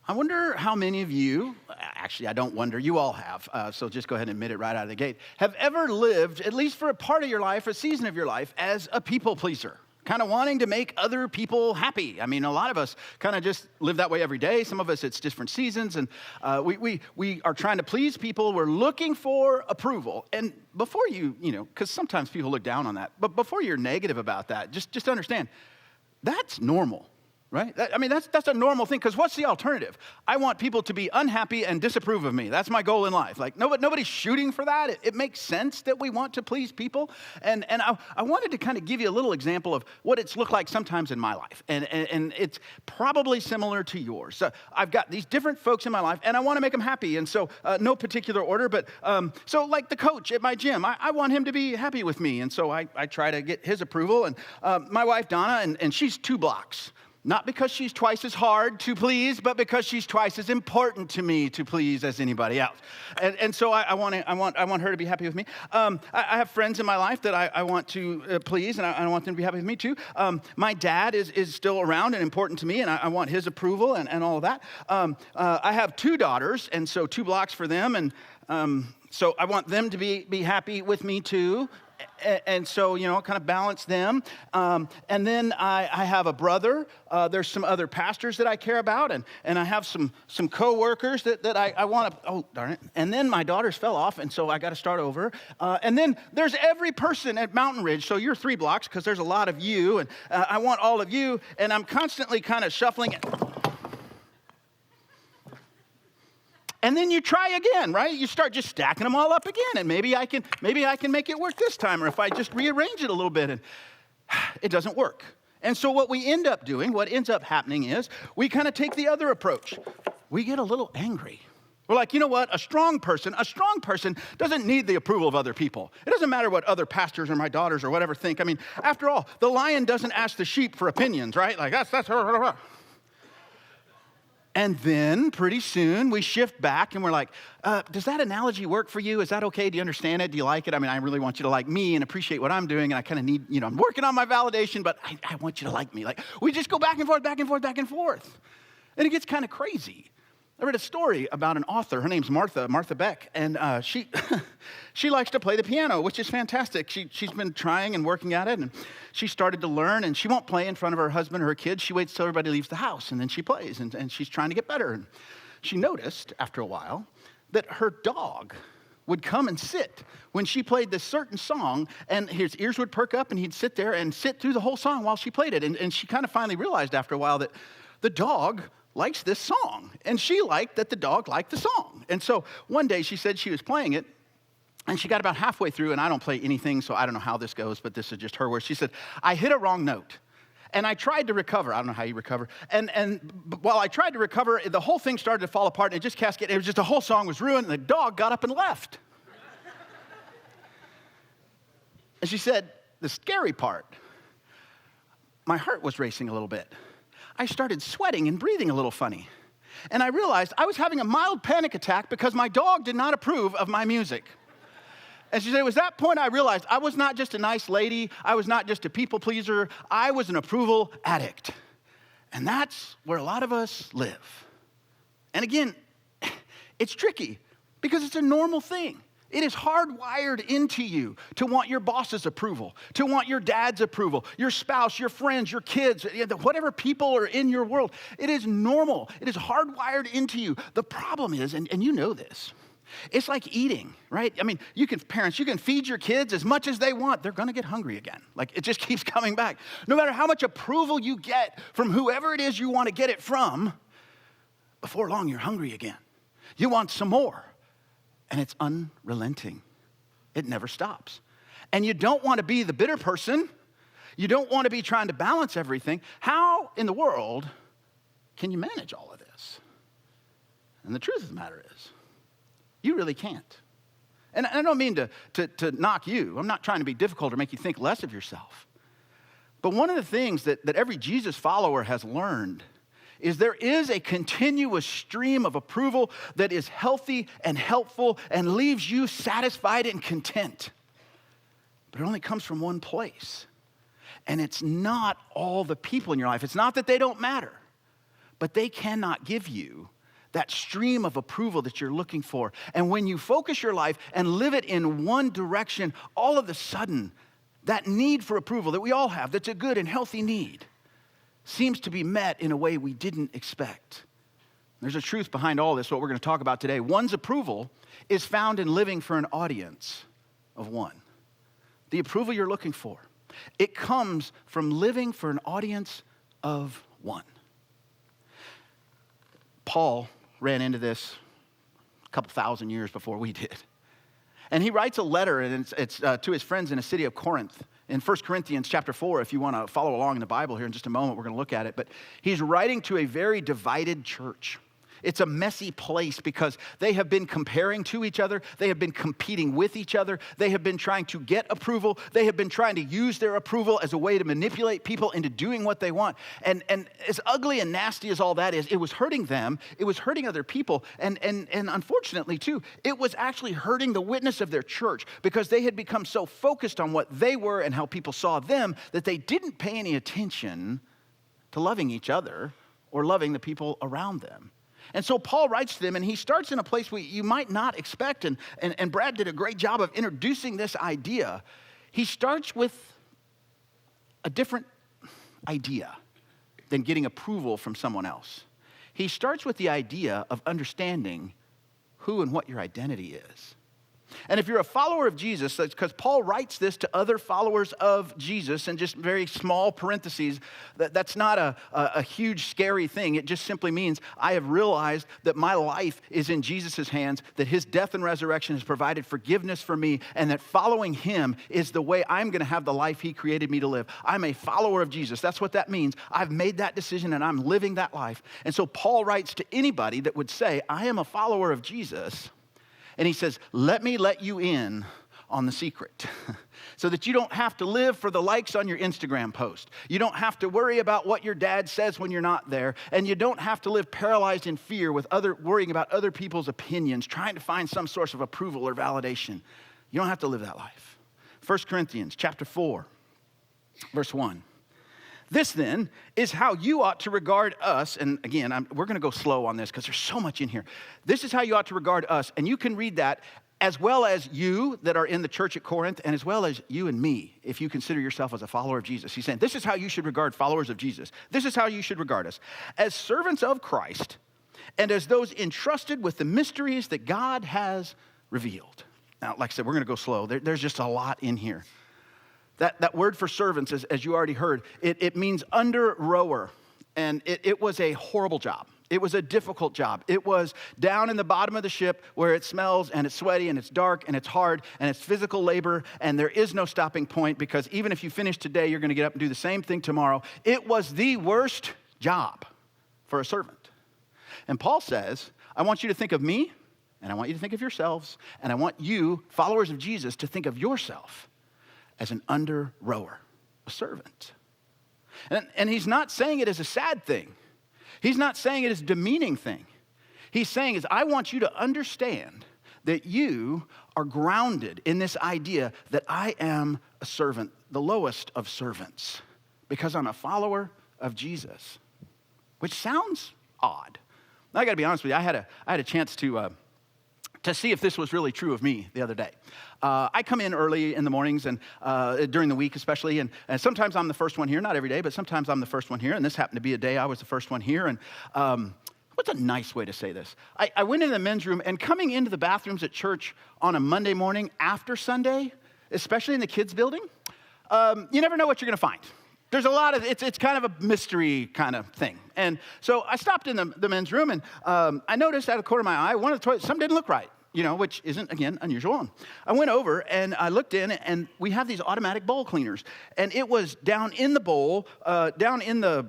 I wonder how many of you, actually I don't wonder, you all have, so just go ahead and admit it right out of the gate, have ever lived, at least for a part of your life, a season of your life, as a people pleaser, kind of wanting to make other people happy. I mean, a lot of us kind of just live that way every day. Some of us, it's different seasons, and we are trying to please people. We're looking for approval. And before you know, because sometimes people look down on that, but before you're negative about that, just understand, that's normal. Right? That's a normal thing, because what's the alternative? I want people to be unhappy and disapprove of me. That's my goal in life. Like, nobody's shooting for that. It makes sense that we want to please people. And I wanted to kind of give you a little example of what it's looked like sometimes in my life. And it's probably similar to yours. So I've got these different folks in my life, and I want to make them happy. And so no particular order, but so like the coach at my gym, I want him to be happy with me. And so I try to get his approval. And my wife, Donna, and she's 2 blocks. Not because she's twice as hard to please, but because she's twice as important to me to please as anybody else. And so I want her to be happy with me. I have friends in my life that I want to please, and I want them to be happy with me too. My dad is still around and important to me, and I want his approval and all of that. I have 2 daughters, and so 2 blocks for them, and so I want them to be happy with me too. And so, you know, kind of balance them. And then I have a brother. There's some other pastors that I care about. And I have some coworkers that I want to, oh, darn it. And then my daughters fell off, and so I got to start over. And then there's every person at Mountain Ridge. So you're 3 blocks, because there's a lot of you. And I want all of you. And I'm constantly kind of shuffling it. And then you try again, right? You start just stacking them all up again, and maybe I can make it work this time, or if I just rearrange it a little bit, and it doesn't work. And so what ends up happening is we kind of take the other approach. We get a little angry. We're like, you know what? A strong person doesn't need the approval of other people. It doesn't matter what other pastors or my daughters or whatever think. I mean, after all, the lion doesn't ask the sheep for opinions, right? Like that's. And then pretty soon we shift back and we're like, does that analogy work for you? Is that okay? Do you understand it? Do you like it? I mean, I really want you to like me and appreciate what I'm doing. And I kind of need, you know, I'm working on my validation, but I want you to like me. Like, we just go back and forth, back and forth, back and forth. And it gets kind of crazy. I read a story about an author. Her name's Martha Beck, and she she likes to play the piano, which is fantastic. She's been trying and working at it, and she started to learn, and she won't play in front of her husband or her kids. She waits till everybody leaves the house, and then she plays, and she's trying to get better. And she noticed, after a while, that her dog would come and sit when she played this certain song, and his ears would perk up, and he'd sit there and sit through the whole song while she played it. And she kind of finally realized after a while that the dog likes this song, and she liked that the dog liked the song. And so one day she said she was playing it, and she got about halfway through, and I don't play anything, so I don't know how this goes, but this is just her words. She said, I hit a wrong note, and I tried to recover. I don't know how you recover. And while I tried to recover, the whole thing started to fall apart, and it just cascaded. It was just the whole song was ruined, and the dog got up and left. And she said, the scary part, my heart was racing a little bit. I started sweating and breathing a little funny. And I realized I was having a mild panic attack because my dog did not approve of my music. And she said, it was that point I realized I was not just a nice lady. I was not just a people pleaser. I was an approval addict. And that's where a lot of us live. And again, it's tricky because it's a normal thing. It is hardwired into you to want your boss's approval, to want your dad's approval, your spouse, your friends, your kids, whatever people are in your world. It is normal. It is hardwired into you. The problem is, and you know this, it's like eating, right? I mean, parents, you can feed your kids as much as they want. They're going to get hungry again. Like, it just keeps coming back. No matter how much approval you get from whoever it is you want to get it from, before long, you're hungry again. You want some more. And it's unrelenting. It never stops. And you don't want to be the bitter person. You don't want to be trying to balance everything. How in the world can you manage all of this? And the truth of the matter is, you really can't. And I don't mean to knock you. I'm not trying to be difficult or make you think less of yourself. But one of the things that every Jesus follower has learned is there is a continuous stream of approval that is healthy and helpful and leaves you satisfied and content. But it only comes from one place. And it's not all the people in your life. It's not that they don't matter, but they cannot give you that stream of approval that you're looking for. And when you focus your life and live it in one direction, all of a sudden, that need for approval that we all have, that's a good and healthy need, seems to be met in a way we didn't expect. There's a truth behind all this, what we're going to talk about today. One's approval is found in living for an audience of one. The approval you're looking for, it comes from living for an audience of one. Paul ran into this a couple thousand years before we did. And he writes a letter, and it's to his friends in the city of Corinth. In 1 Corinthians chapter 4, if you want to follow along in the Bible here in just a moment, we're going to look at it. But he's writing to a very divided church. It's a messy place because they have been comparing to each other. They have been competing with each other. They have been trying to get approval. They have been trying to use their approval as a way to manipulate people into doing what they want. And as ugly and nasty as all that is, it was hurting them. It was hurting other people. And unfortunately, too, it was actually hurting the witness of their church because they had become so focused on what they were and how people saw them that they didn't pay any attention to loving each other or loving the people around them. And so Paul writes to them, and he starts in a place where you might not expect, and Brad did a great job of introducing this idea. He starts with a different idea than getting approval from someone else. He starts with the idea of understanding who and what your identity is. And if you're a follower of Jesus, that's because Paul writes this to other followers of Jesus in just very small parentheses. That's not a huge, scary thing. It just simply means I have realized that my life is in Jesus' hands, that his death and resurrection has provided forgiveness for me, and that following him is the way I'm going to have the life he created me to live. I'm a follower of Jesus. That's what that means. I've made that decision, and I'm living that life. And so Paul writes to anybody that would say, I am a follower of Jesus. And he says, let me let you in on the secret so that you don't have to live for the likes on your Instagram post. You don't have to worry about what your dad says when you're not there. And you don't have to live paralyzed in fear with worrying about other people's opinions, trying to find some source of approval or validation. You don't have to live that life. 1 Corinthians chapter 4, verse 1. This then is how you ought to regard us. And again, we're going to go slow on this because there's so much in here. This is how you ought to regard us. And you can read that as well as you that are in the church at Corinth and as well as you and me if you consider yourself as a follower of Jesus. He's saying this is how you should regard followers of Jesus. This is how you should regard us. As servants of Christ and as those entrusted with the mysteries that God has revealed. Now, like I said, we're going to go slow. There's just a lot in here. That word for servants, as you already heard, it means under rower. And it was a horrible job. It was a difficult job. It was down in the bottom of the ship where it smells and it's sweaty and it's dark and it's hard and it's physical labor and there is no stopping point because even if you finish today, you're going to get up and do the same thing tomorrow. It was the worst job for a servant. And Paul says, I want you to think of me and I want you to think of yourselves and I want you, followers of Jesus, to think of yourself as an under rower, a servant. And he's not saying it as a sad thing. He's not saying it as a demeaning thing. He's saying is, I want you to understand that you are grounded in this idea that I am a servant, the lowest of servants, because I'm a follower of Jesus, which sounds odd. Now, I got to be honest with you. I had a chance to see if this was really true of me the other day. I come in early in the mornings and during the week especially, and sometimes I'm the first one here, not every day, but sometimes I'm the first one here, and this happened to be a day I was the first one here, and what's a nice way to say this? I went into the men's room, and coming into the bathrooms at church on a Monday morning after Sunday, especially in the kids' building, you never know what you're going to find. There's a lot of, it's kind of a mystery kind of thing. And so I stopped in the men's room, and I noticed out of the corner of my eye, one of the toilets, something didn't look right. Which isn't, again, unusual. I went over and I looked in and we have these automatic bowl cleaners. And it was down in the bowl, down in the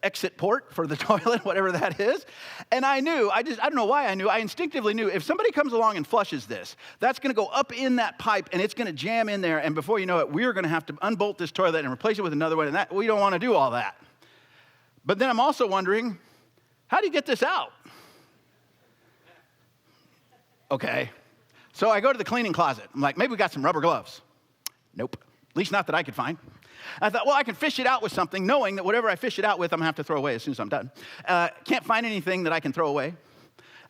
exit port for the toilet, whatever that is. And I knew, I don't know why I knew, I instinctively knew if somebody comes along and flushes this, that's going to go up in that pipe and it's going to jam in there. And before you know it, we're going to have to unbolt this toilet and replace it with another one. And we don't want to do all that. But then I'm also wondering, how do you get this out? Okay, so I go to the cleaning closet. I'm like, maybe we got some rubber gloves. Nope, at least not that I could find. I thought, well, I can fish it out with something, knowing that whatever I fish it out with, I'm going to have to throw away as soon as I'm done. Can't find anything that I can throw away.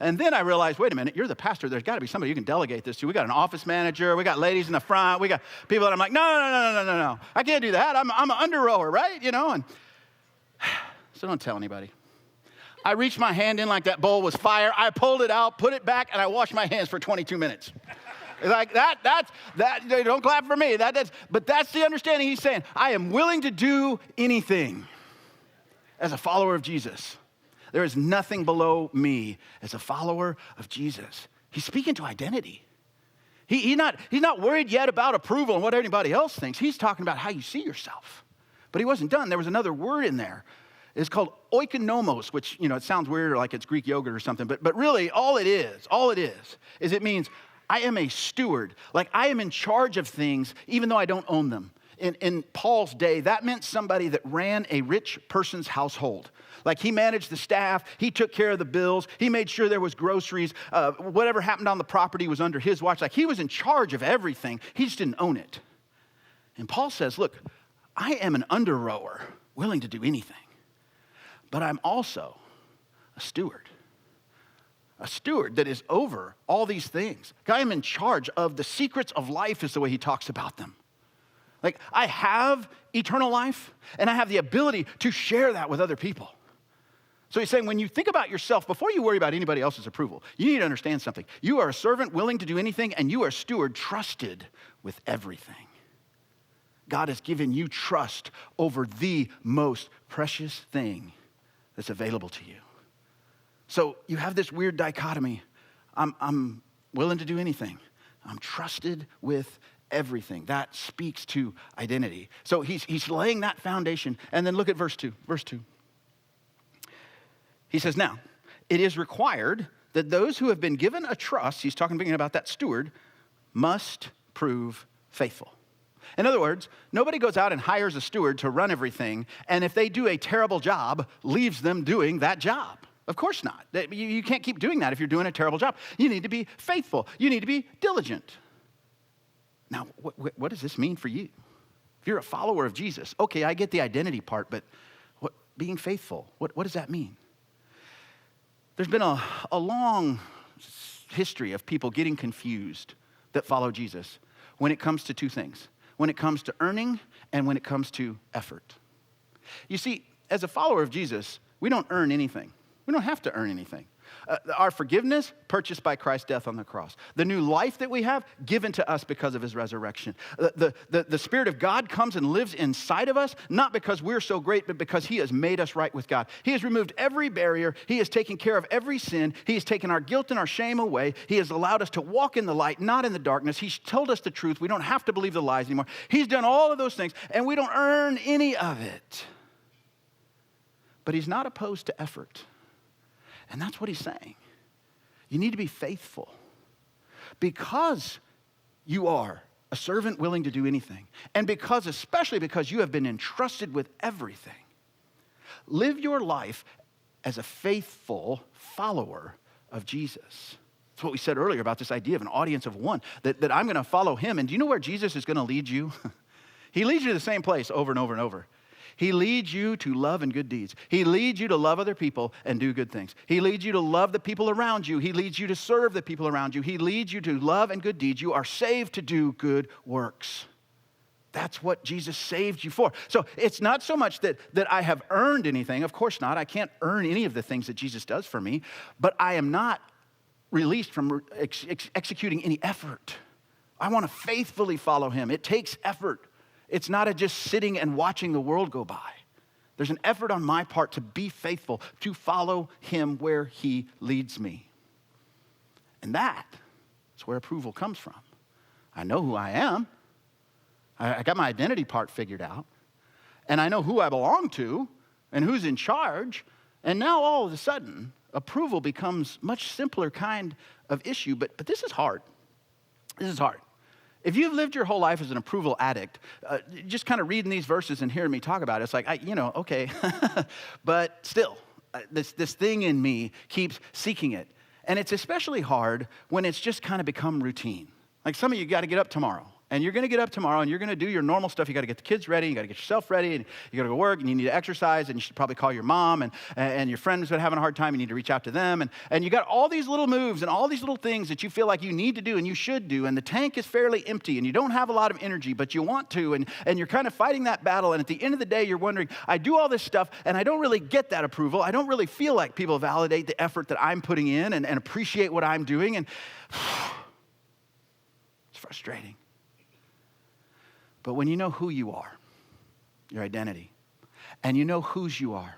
And then I realized, wait a minute, you're the pastor. There's got to be somebody you can delegate this to. We got an office manager. We got ladies in the front. We got people that I'm like, no. I can't do that. I'm an under rower, right? And so don't tell anybody. I reached my hand in like that bowl was fire. I pulled it out, put it back, and I washed my hands for 22 minutes. Like that's don't clap for me. But that's the understanding he's saying. I am willing to do anything as a follower of Jesus. There is nothing below me as a follower of Jesus. He's speaking to identity. He's not worried yet about approval and what anybody else thinks. He's talking about how you see yourself. But he wasn't done. There was another word in there. It's called oikonomos, which, it sounds weird or like it's Greek yogurt or something. But really, all it is it means I am a steward. Like I am in charge of things even though I don't own them. In Paul's day, that meant somebody that ran a rich person's household. Like he managed the staff, he took care of the bills, he made sure there was groceries, whatever happened on the property was under his watch. Like he was in charge of everything, he just didn't own it. And Paul says, look, I am an under rower, willing to do anything, but I'm also a steward that is over all these things. I am in charge of the secrets of life is the way he talks about them. Like I have eternal life and I have the ability to share that with other people. So he's saying when you think about yourself, before you worry about anybody else's approval, you need to understand something. You are a servant willing to do anything, and you are a steward trusted with everything. God has given you trust over the most precious thing that's available to you. So you have this weird dichotomy. I'm willing to do anything. I'm trusted with everything. That speaks to identity. So he's laying that foundation. And then look at verse 2. Verse 2. He says, now, it is required that those who have been given a trust, he's talking about that steward, must prove faithful. In other words, nobody goes out and hires a steward to run everything, and if they do a terrible job, leaves them doing that job. Of course not. You can't keep doing that if you're doing a terrible job. You need to be faithful. You need to be diligent. Now, what does this mean for you? If you're a follower of Jesus, okay, I get the identity part, but being faithful, what does that mean? There's been a long history of people getting confused that follow Jesus when it comes to two things. When it comes to earning and when it comes to effort. You see, as a follower of Jesus, we don't earn anything. We don't have to earn anything. Our forgiveness, purchased by Christ's death on the cross. The new life that we have, given to us because of his resurrection. The Spirit of God comes and lives inside of us, not because we're so great, but because he has made us right with God. He has removed every barrier. He has taken care of every sin. He has taken our guilt and our shame away. He has allowed us to walk in the light, not in the darkness. He's told us the truth. We don't have to believe the lies anymore. He's done all of those things, and we don't earn any of it. But he's not opposed to effort. And that's what he's saying. You need to be faithful because you are a servant willing to do anything. And especially because you have been entrusted with everything. Live your life as a faithful follower of Jesus. That's what we said earlier about this idea of an audience of one, that I'm going to follow him. And do you know where Jesus is going to lead you? He leads you to the same place over and over and over. He leads you to love and good deeds. He leads you to love other people and do good things. He leads you to love the people around you. He leads you to serve the people around you. He leads you to love and good deeds. You are saved to do good works. That's what Jesus saved you for. So it's not so much that I have earned anything. Of course not. I can't earn any of the things that Jesus does for me. But I am not released from executing any effort. I want to faithfully follow him. It takes effort. It's not just sitting and watching the world go by. There's an effort on my part to be faithful, to follow him where he leads me. And that's where approval comes from. I know who I am. I got my identity part figured out. And I know who I belong to and who's in charge. And now all of a sudden, approval becomes much simpler kind of issue. But this is hard. This is hard. If you've lived your whole life as an approval addict, just kind of reading these verses and hearing me talk about it, it's like, okay. But still, this thing in me keeps seeking it. And it's especially hard when it's just kind of become routine. Like some of you got to get up tomorrow. And you're going to get up tomorrow and you're going to do your normal stuff. You got to get the kids ready. You got to get yourself ready. And you got to go work and you need to exercise. And you should probably call your mom and your friends that are having a hard time. You need to reach out to them. And you got all these little moves and all these little things that you feel like you need to do and you should do. And the tank is fairly empty and you don't have a lot of energy, but you want to. And you're kind of fighting that battle. And at the end of the day, you're wondering, I do all this stuff and I don't really get that approval. I don't really feel like people validate the effort that I'm putting in and appreciate what I'm doing. And it's frustrating. But when you know who you are, your identity, and you know whose you are,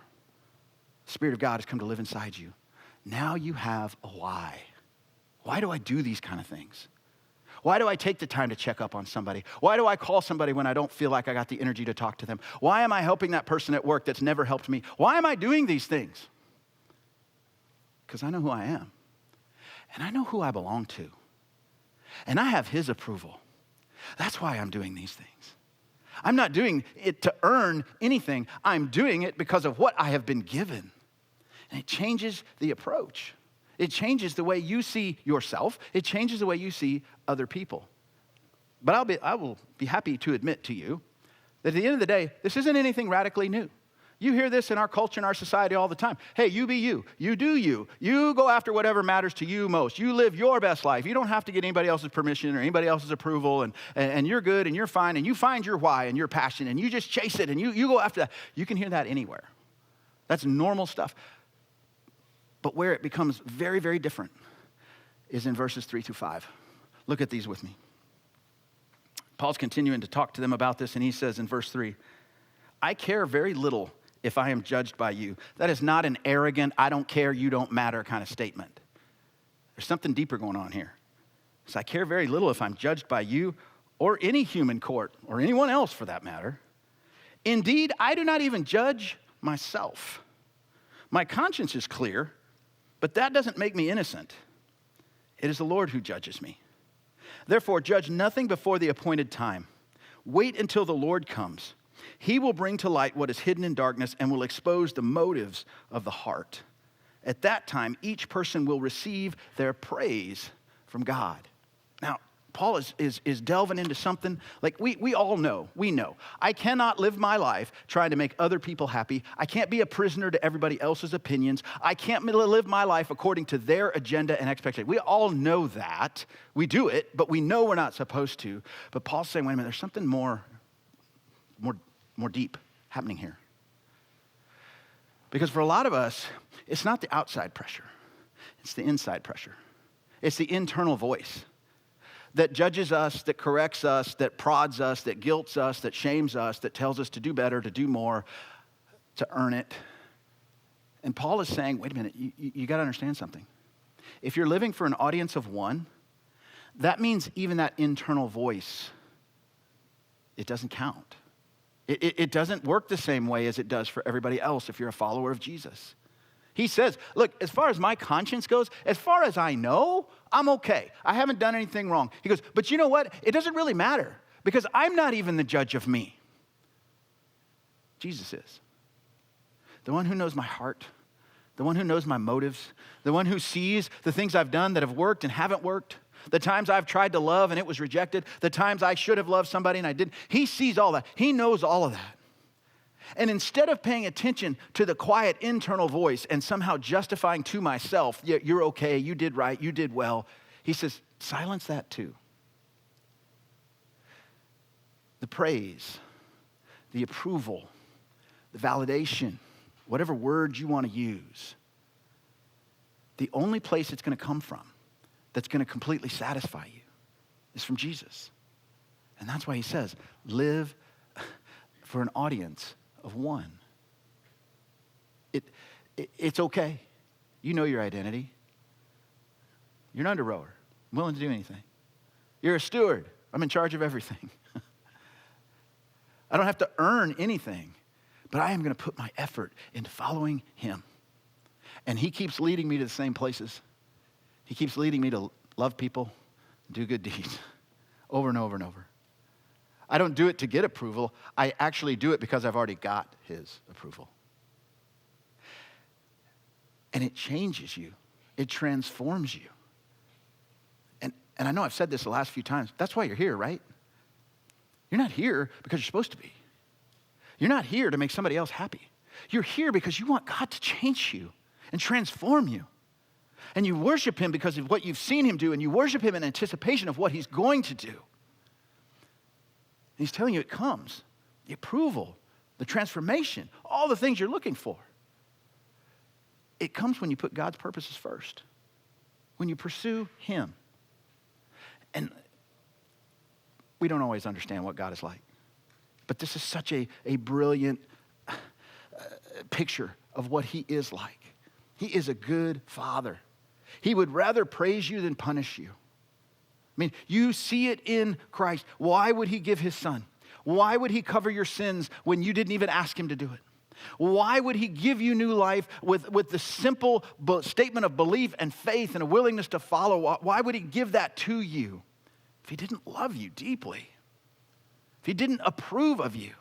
the Spirit of God has come to live inside you. Now you have a why. Why do I do these kind of things? Why do I take the time to check up on somebody? Why do I call somebody when I don't feel like I got the energy to talk to them? Why am I helping that person at work that's never helped me? Why am I doing these things? Because I know who I am. And I know who I belong to. And I have His approval. That's why I'm doing these things. I'm not doing it to earn anything. I'm doing it because of what I have been given. And it changes the approach. It changes the way you see yourself. It changes the way you see other people. But I will be happy to admit to you that at the end of the day, this isn't anything radically new. You hear this in our culture and our society all the time. Hey, you be you. You do you. You go after whatever matters to you most. You live your best life. You don't have to get anybody else's permission or anybody else's approval, and you're good and you're fine, and you find your why and your passion, and you just chase it, and you go after that. You can hear that anywhere. That's normal stuff. But where it becomes very, very different is in verses 3-5. Look at these with me. Paul's continuing to talk to them about this, and he says in verse 3, I care very little if I am judged by you. That is not an arrogant, I don't care, you don't matter kind of statement. There's something deeper going on here. So I care very little if I'm judged by you or any human court or anyone else for that matter. Indeed, I do not even judge myself. My conscience is clear, but that doesn't make me innocent. It is the Lord who judges me. Therefore, judge nothing before the appointed time. Wait until the Lord comes. He will bring to light what is hidden in darkness and will expose the motives of the heart. At that time, each person will receive their praise from God. Now, Paul is delving into something like we all know. We know. I cannot live my life trying to make other people happy. I can't be a prisoner to everybody else's opinions. I can't live my life according to their agenda and expectation. We all know that. We do it, but we know we're not supposed to. But Paul's saying, wait a minute, there's something more deep happening here. Because for a lot of us, it's not the outside pressure. It's the inside pressure. It's the internal voice that judges us, that corrects us, that prods us, that guilts us, that shames us, that tells us to do better, to do more, to earn it. And Paul is saying, wait a minute, you got to understand something. If you're living for an audience of one, that means even that internal voice, it doesn't count. It doesn't work the same way as it does for everybody else if you're a follower of Jesus. He says, look, as far as my conscience goes, as far as I know, I'm okay. I haven't done anything wrong. He goes, but you know what? It doesn't really matter because I'm not even the judge of me. Jesus is. The one who knows my heart, the one who knows my motives, the one who sees the things I've done that have worked and haven't worked, the times I've tried to love and it was rejected, the times I should have loved somebody and I didn't. He sees all that. He knows all of that. And instead of paying attention to the quiet internal voice and somehow justifying to myself, yeah, you're okay, you did right, you did well, he says, silence that too. The praise, the approval, the validation, whatever word you want to use, the only place it's going to come from that's going to completely satisfy you is from Jesus. And that's why he says, live for an audience of one. It's okay. You know your identity. You're an underrower. I'm willing to do anything. You're a steward. I'm in charge of everything. I don't have to earn anything, but I am going to put my effort into following him. And he keeps leading me to the same places. He keeps leading me to love people, do good deeds, over and over and over. I don't do it to get approval. I actually do it because I've already got his approval. And it changes you. It transforms you. And I know I've said this the last few times. That's why you're here, right? You're not here because you're supposed to be. You're not here to make somebody else happy. You're here because you want God to change you and transform you. And you worship him because of what you've seen him do, and you worship him in anticipation of what he's going to do. And he's telling you it comes. The approval, the transformation, all the things you're looking for. It comes when you put God's purposes first, when you pursue him. And we don't always understand what God is like. But this is such a brilliant picture of what he is like. He is a good father. He would rather praise you than punish you. I mean, you see it in Christ. Why would he give his son? Why would he cover your sins when you didn't even ask him to do it? Why would he give you new life with the simple statement of belief and faith and a willingness to follow? Why would he give that to you if he didn't love you deeply? If he didn't approve of you?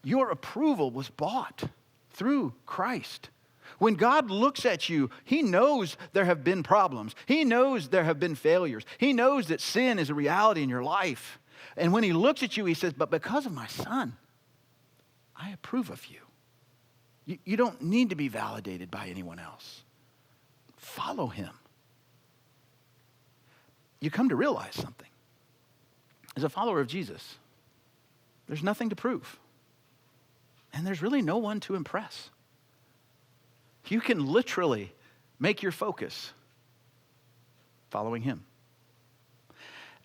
Your approval was bought through Christ. When God looks at you, he knows there have been problems. He knows there have been failures. He knows that sin is a reality in your life. And when he looks at you, he says, but because of my son, I approve of you. You don't need to be validated by anyone else. Follow him. You come to realize something. As a follower of Jesus, there's nothing to prove. And there's really no one to impress. You can literally make your focus following him.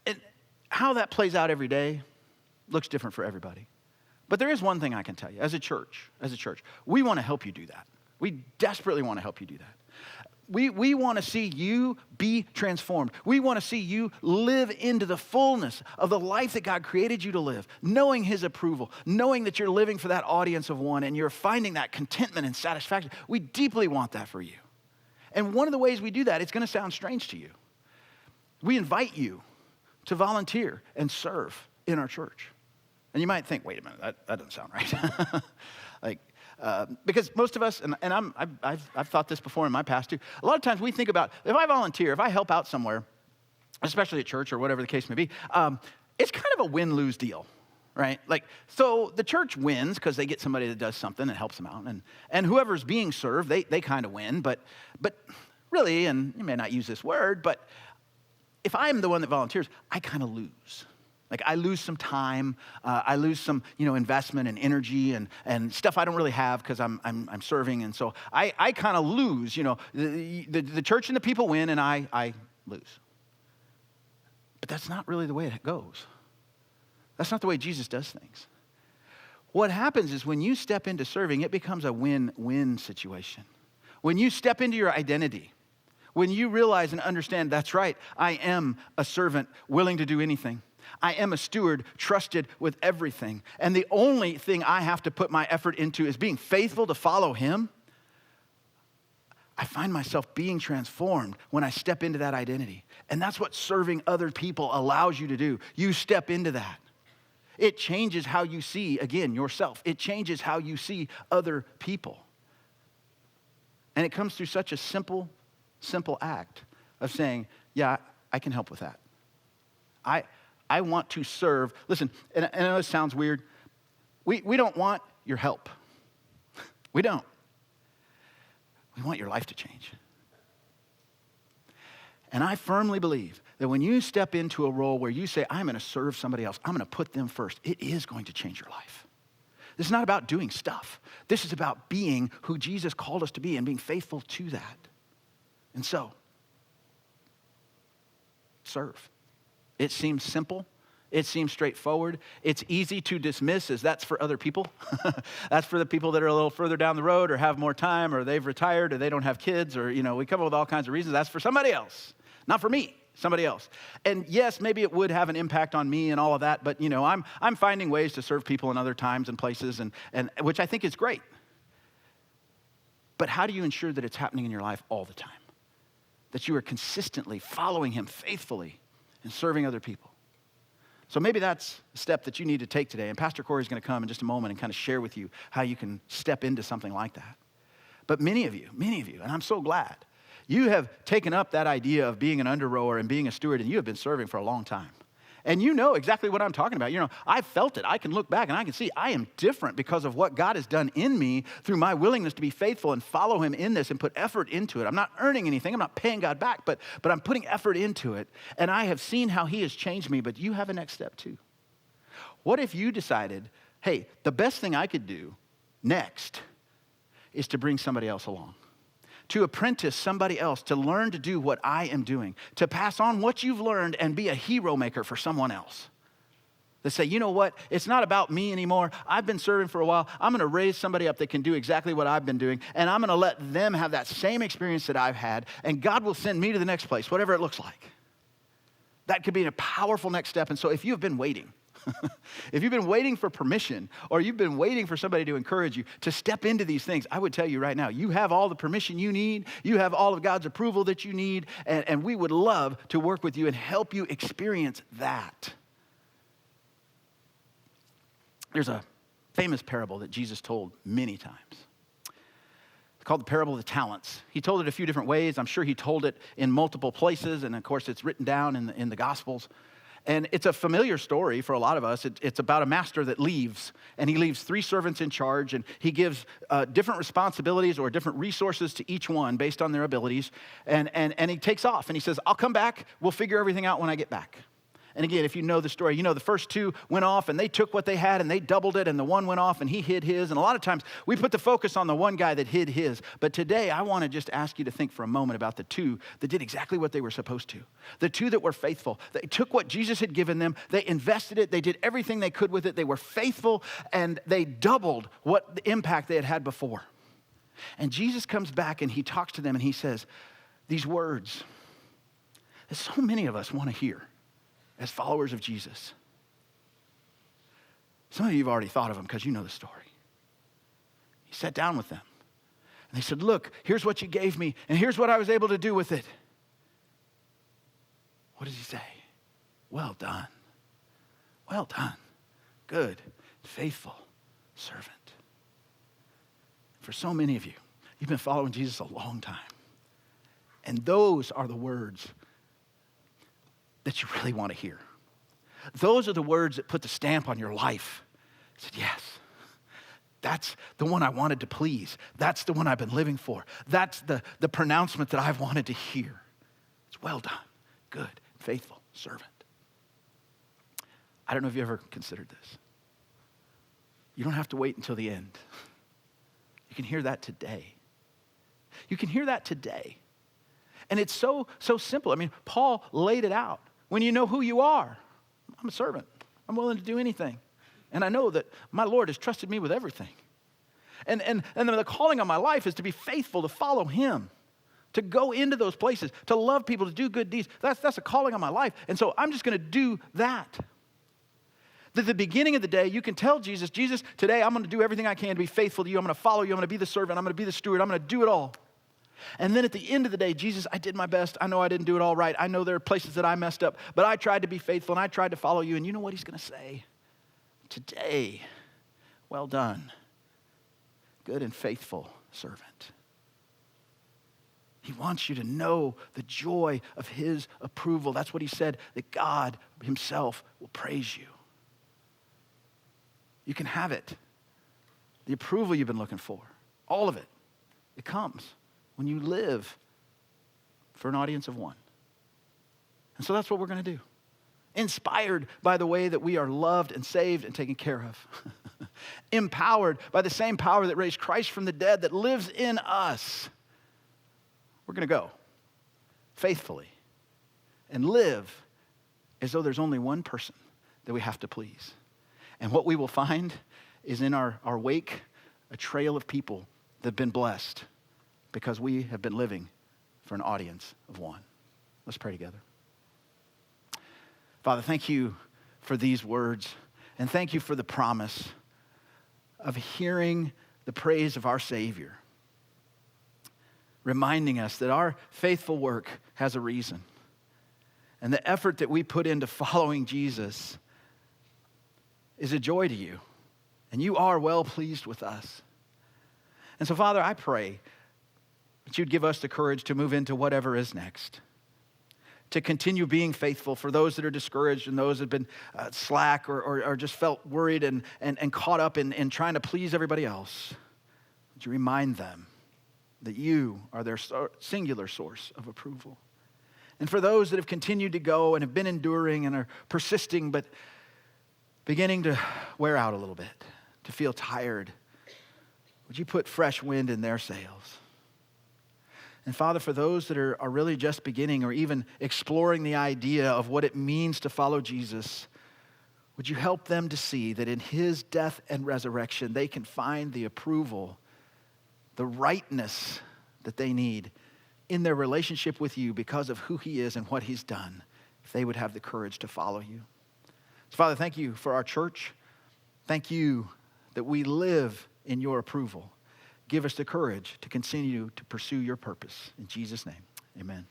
And how that plays out every day looks different for everybody. But there is one thing I can tell you, as a church, we want to help you do that. We desperately want to help you do that. We want to see you be transformed. We want to see you live into the fullness of the life that God created you to live, knowing his approval, knowing that you're living for that audience of one and you're finding that contentment and satisfaction. We deeply want that for you. And one of the ways we do that, it's going to sound strange to you. We invite you to volunteer and serve in our church. And you might think, wait a minute, that doesn't sound right. Because most of us, and I've thought this before in my past too, a lot of times we think about, if I volunteer, if I help out somewhere, especially at church or whatever the case may be, it's kind of a win-lose deal, right? So the church wins because they get somebody that does something that helps them out, and whoever's being served, they kind of win, but really, and you may not use this word, but if I'm the one that volunteers, I kind of lose. I lose some time, I lose some, investment and energy and stuff I don't really have because I'm serving, and so I kind of lose. The church and the people win, and I lose. But that's not really the way it goes. That's not the way Jesus does things. What happens is when you step into serving, it becomes a win-win situation. When you step into your identity, when you realize and understand, that's right, I am a servant willing to do anything. I am a steward trusted with everything. And the only thing I have to put my effort into is being faithful to follow him. I find myself being transformed when I step into that identity. And that's what serving other people allows you to do. You step into that. It changes how you see, again, yourself. It changes how you see other people. And it comes through such a simple act of saying, yeah, I can help with that. I want to serve. Listen, and I know this sounds weird. We don't want your help. We don't. We want your life to change. And I firmly believe that when you step into a role where you say, I'm going to serve somebody else, I'm going to put them first, it is going to change your life. This is not about doing stuff. This is about being who Jesus called us to be and being faithful to that. And so, serve. It seems simple. It seems straightforward. It's easy to dismiss as that's for other people. That's for the people that are a little further down the road or have more time or they've retired or they don't have kids or, we come up with all kinds of reasons. That's for somebody else. Not for me, somebody else. And yes, maybe it would have an impact on me and all of that, but, I'm finding ways to serve people in other times and places, and which I think is great. But how do you ensure that it's happening in your life all the time? That you are consistently following him faithfully and serving other people. So maybe that's a step that you need to take today. And Pastor Corey's going to come in just a moment and kind of share with you how you can step into something like that. But many of you, and I'm so glad, you have taken up that idea of being an under rower and being a steward, and you have been serving for a long time. And you know exactly what I'm talking about. I felt it. I can look back and I can see I am different because of what God has done in me through my willingness to be faithful and follow him in this and put effort into it. I'm not earning anything. I'm not paying God back, but I'm putting effort into it. And I have seen how he has changed me, but you have a next step too. What if you decided, hey, the best thing I could do next is to bring somebody else along, to apprentice somebody else, to learn to do what I am doing, to pass on what you've learned and be a hero maker for someone else. They say, you know what? It's not about me anymore. I've been serving for a while. I'm going to raise somebody up that can do exactly what I've been doing, and I'm going to let them have that same experience that I've had, and God will send me to the next place, whatever it looks like. That could be a powerful next step. And so if you've been waiting, if you've been waiting for permission, or you've been waiting for somebody to encourage you to step into these things, I would tell you right now, you have all the permission you need. You have all of God's approval that you need. And we would love to work with you and help you experience that. There's a famous parable that Jesus told many times. It's called the parable of the talents. He told it a few different ways. I'm sure he told it in multiple places. And of course, it's written down in the Gospels. And it's a familiar story for a lot of us. It's about a master that leaves, and he leaves 3 servants in charge, and he gives different responsibilities or different resources to each one based on their abilities, and he takes off, and he says, I'll come back. We'll figure everything out when I get back. And again, if you know the story, you know the first 2 went off and they took what they had and they doubled it, and the one went off and he hid his. And a lot of times we put the focus on the one guy that hid his. But today I want to just ask you to think for a moment about the 2 that did exactly what they were supposed to. The 2 that were faithful. They took what Jesus had given them. They invested it. They did everything they could with it. They were faithful, and they doubled what the impact they had had before. And Jesus comes back and he talks to them and he says these words that so many of us want to hear as followers of Jesus. Some of you have already thought of them because you know the story. He sat down with them and they said, look, here's what you gave me and here's what I was able to do with it. What does he say? Well done. Well done. Good, faithful servant. For so many of you, you've been following Jesus a long time. And those are the words that you really want to hear. Those are the words that put the stamp on your life. I said, yes, that's the one I wanted to please. That's the one I've been living for. That's the pronouncement that I've wanted to hear. It's well done, good, faithful servant. I don't know if you ever considered this. You don't have to wait until the end. You can hear that today. You can hear that today. And it's so simple. I mean, Paul laid it out. When you know who you are, I'm a servant. I'm willing to do anything. And I know that my Lord has trusted me with everything. And the calling on my life is to be faithful, to follow him, to go into those places, to love people, to do good deeds. That's a calling on my life. And so I'm just going to do that. At the beginning of the day, you can tell Jesus, today I'm going to do everything I can to be faithful to you. I'm going to follow you. I'm going to be the servant. I'm going to be the steward. I'm going to do it all. And then at the end of the day, Jesus, I did my best. I know I didn't do it all right. I know there are places that I messed up, but I tried to be faithful and I tried to follow you. And you know what he's going to say? Today, well done, good and faithful servant. He wants you to know the joy of his approval. That's what he said, that God himself will praise you. You can have it. The approval you've been looking for, all of it, it comes when you live for an audience of one. And so that's what we're going to do. Inspired by the way that we are loved and saved and taken care of. Empowered by the same power that raised Christ from the dead that lives in us. We're going to go faithfully and live as though there's only one person that we have to please. And what we will find is in our wake a trail of people that have been blessed because we have been living for an audience of one. Let's pray together. Father, thank you for these words, and thank you for the promise of hearing the praise of our Savior, reminding us that our faithful work has a reason, and the effort that we put into following Jesus is a joy to you, and you are well pleased with us. And so, Father, I pray that you'd give us the courage to move into whatever is next. to continue being faithful, for those that are discouraged and those that have been slack or just felt worried and caught up in trying to please everybody else. Would you remind them that you are their singular source of approval? And for those that have continued to go and have been enduring and are persisting but beginning to wear out a little bit, to feel tired, would you put fresh wind in their sails? And Father, for those that are really just beginning or even exploring the idea of what it means to follow Jesus, would you help them to see that in his death and resurrection, they can find the approval, the rightness that they need in their relationship with you because of who he is and what he's done, if they would have the courage to follow you. So Father, thank you for our church. Thank you that we live in your approval. Give us the courage to continue to pursue your purpose. In Jesus' name, amen.